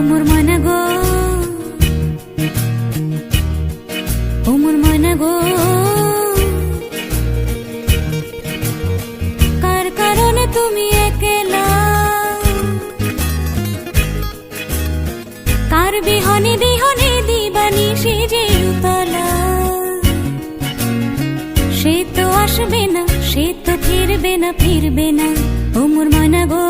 মোর ময়না গো, ও মোর ময়না গো, কার কারণে তুমি একলা, কার বিহনে বিহনে দিবানিশি যে উতলা। সে তো আসবে না, সে তো ফিরবে না, ফিরবে না, ও মোর ময়না গো।